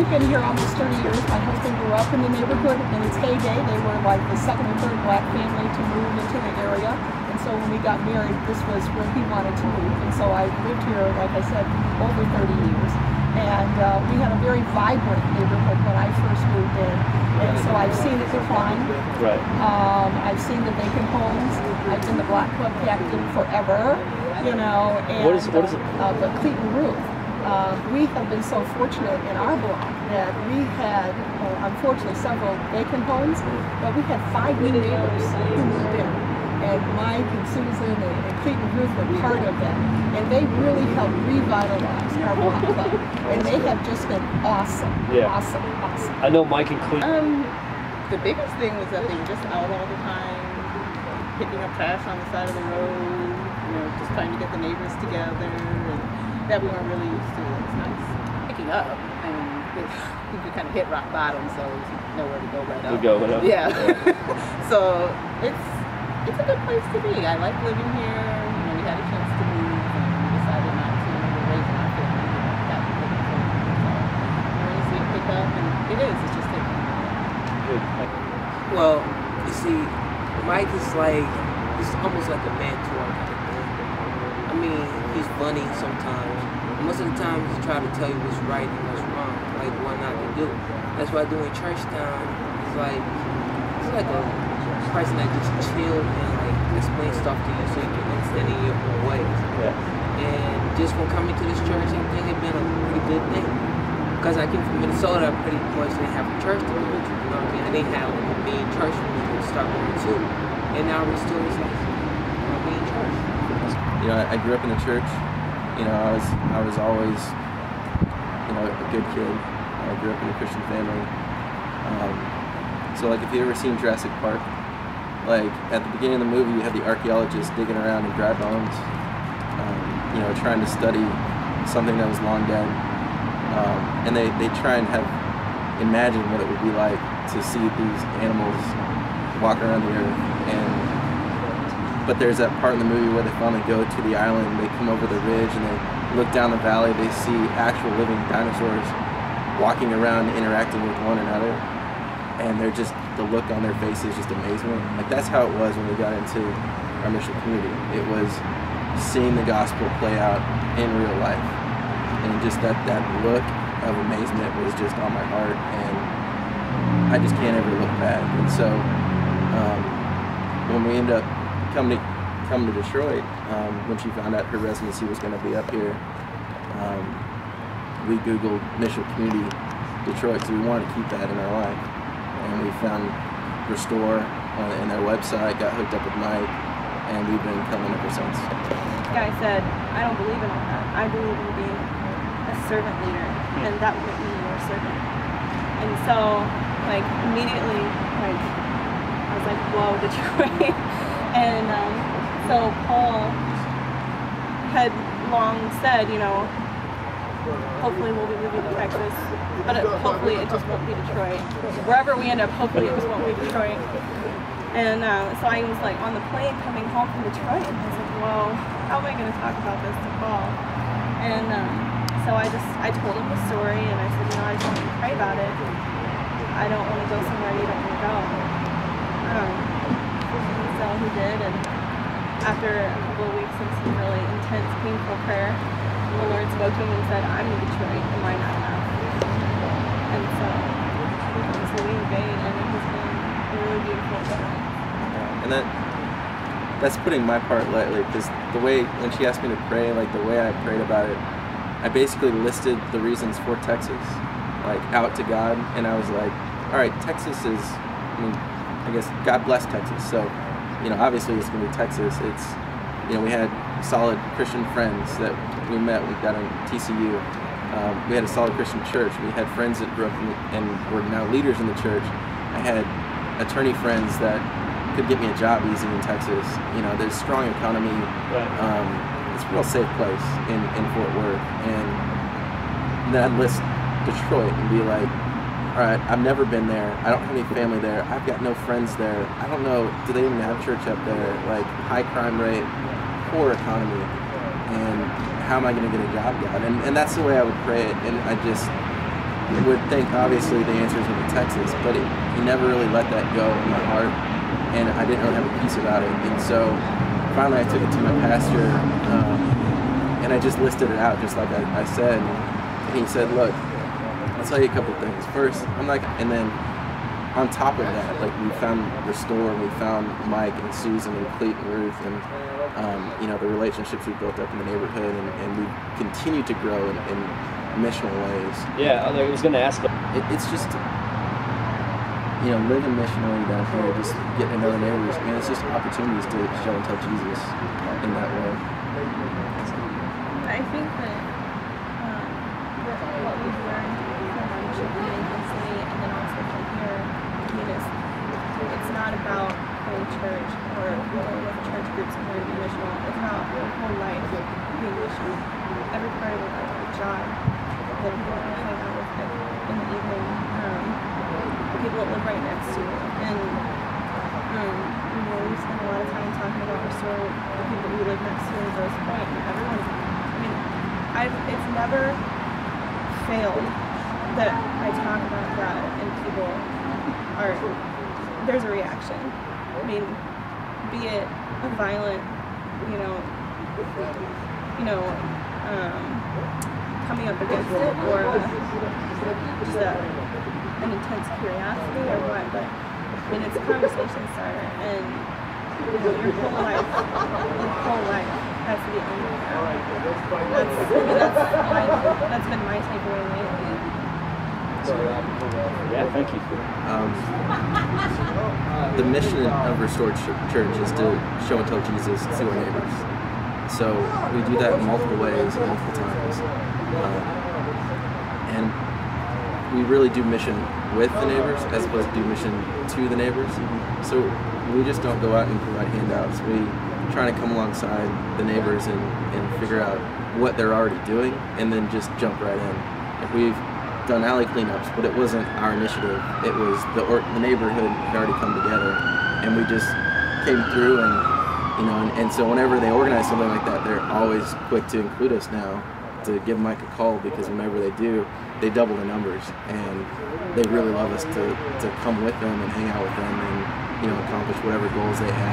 we've been here almost 30 years. My husband grew up in the neighborhood. In its heyday, they were like the second or third black family to move into the area. And so when we got married, this was where he wanted to move. And so I lived here, like I said, over 30 years. And we had a very vibrant neighborhood when I first moved in. And so I've seen it decline. Right. I've seen the vacant homes. I've been the Black Club captain forever, you know. And, what is it? The Cleaton roof. We have been so fortunate in our block that we had, unfortunately, several vacant homes, but we had 5 new neighbors who moved in. And Mike and Susan and Cleaton Ruth were part of that. And they really helped revitalize our block club. And they have just been awesome. Yeah. Awesome. I know Mike and Cleaton. The biggest thing was that they were just out all the time, picking up trash on the side of the road, you know, just trying to get the neighbors together, and that we weren't really used to. It was nice. Picking up, and we kind of hit rock bottom, so there's nowhere to go but up. Yeah. So it's a good place to be. I like living here. You know, we had a chance to move, and we decided not to. We're raising our family. You know, got to live here. So we're going to see it pick up, and it is. It's just taking Good. Well, you see, Mike is like, he's almost like a mentor kind of thing. I mean, he's funny sometimes. Most of the time, he's trying to tell you what's right and what's wrong, like what not to do. That's why doing church time is like, he's like a person that just chill and like explain stuff to you so you can understand it in your own ways. Yeah. And just from coming to this church, I think it's been a pretty good thing. Because I came from Minnesota, pretty much didn't have a church to go to, you know what I mean? And they had like a mean church for me to start going to. And now we're still just like a mean church. You know, I grew up in the church. You know, I was always, you know, a good kid. I grew up in a Christian family. So like if you ever seen Jurassic Park, like at the beginning of the movie you have the archaeologists digging around in dry bones, you know, trying to study something that was long dead. And they try and imagine what it would be like to see these animals walk around the earth. But there's that part in the movie where they finally go to the island, they come over the ridge and they look down the valley, they see actual living dinosaurs walking around interacting with one another. And they're just, the look on their faces, just amazement. Like that's how it was when we got into our mission community. It was seeing the gospel play out in real life. And just that look of amazement was just on my heart, and I just can't ever look back. And so when we ended up coming to Detroit, when she found out her residency was going to be up here, we Googled Mission Community Detroit because we wanted to keep that in our life. And we found Restore on their website, got hooked up with Mike, and we've been coming ever since. This guy said, I don't believe in all that. I believe in being a servant leader, and that would make me your servant. And so, like, immediately, like, I was like, whoa, Detroit. And so Paul had long said, you know, hopefully we'll be moving to Texas, but hopefully it just won't be Detroit. Wherever we end up, hopefully it just won't be Detroit. And so I was like on the plane coming home from Detroit, and I was like, well, how am I going to talk about this to Paul? And so I told him the story, and I said, you know, I just want you to pray about it. I don't want to go somewhere you don't want to go. So he did, and after a couple of weeks of some really intense, painful prayer, the Lord spoke to him and said, I'm in Detroit, am I not enough? And so we obeyed, and it has been a really beautiful experience. And that's putting my part lightly, because the way, when she asked me to pray, like the way I prayed about it, I basically listed the reasons for Texas, like out to God, and I was like, all right, Texas is, I mean, I guess God bless Texas, so, you know, obviously it's going to be Texas. It's, you know, we had solid Christian friends that we met. We got on TCU. We had a solid Christian church. We had friends that grew up and were now leaders in the church. I had attorney friends that could get me a job easy in Texas. You know, there's a strong economy. It's a real safe place in Fort Worth. And then I'd list Detroit and be like, all right, I've never been there. I don't have any family there. I've got no friends there. I don't know, do they even have church up there? Like, high crime rate, poor economy, and how am I going to get a job, God? And that's the way I would pray it. And I just, would think obviously the answers would be Texas, but he never really let that go in my heart, and I didn't really have a peace about it. And so finally I took it to my pastor, and I just listed it out just like I said, and he said, look, I'll tell you a couple things. First, and then on top of that, like, we found Restore, and we found Mike and Susan and Cleet and Ruth, and you know, the relationships we built up in the neighborhood, and we continue to grow in missional ways. Yeah, I was going to ask. It's just, you know, living missionally down here, just getting to know the neighbors, and it's just opportunities to show and tell Jesus in that way. I think that what we've learned from our mission community in City, and then also from here, I mean, it's not about going to church or going with church groups and going to be missional. It's about your whole life being missional. Every part of your life, your job, the people that you hang out with in the evening, the people that live right next to you, and you know, we spend a lot of time talking about Restore, the people we live next to in Grosse Pointe, and everyone's, I mean, it's never failed that I talk about that and people are, there's a reaction. I mean, be it a violent, coming up against it, or just an intense curiosity or what, but I mean, it's a conversation starter, and you know, your whole life, has to be owned like that. That's been my takeaway lately. Yeah, thank you. The mission of Restored Church is to show and tell Jesus to our neighbors. So we do that in multiple ways, multiple times. And we really do mission with the neighbors as opposed to do mission to the neighbors. So we just don't go out and provide handouts. We try to come alongside the neighbors and figure out what they're already doing, and then just jump right in. Like, we've done alley cleanups, but it wasn't our initiative. It was the neighborhood had already come together, and we just came through, and you know, and so whenever they organize something like that, they're always quick to include us now, to give Mike a call, because whenever they do, they double the numbers, and they really love us to come with them and hang out with them and, you know, accomplish whatever goals they have.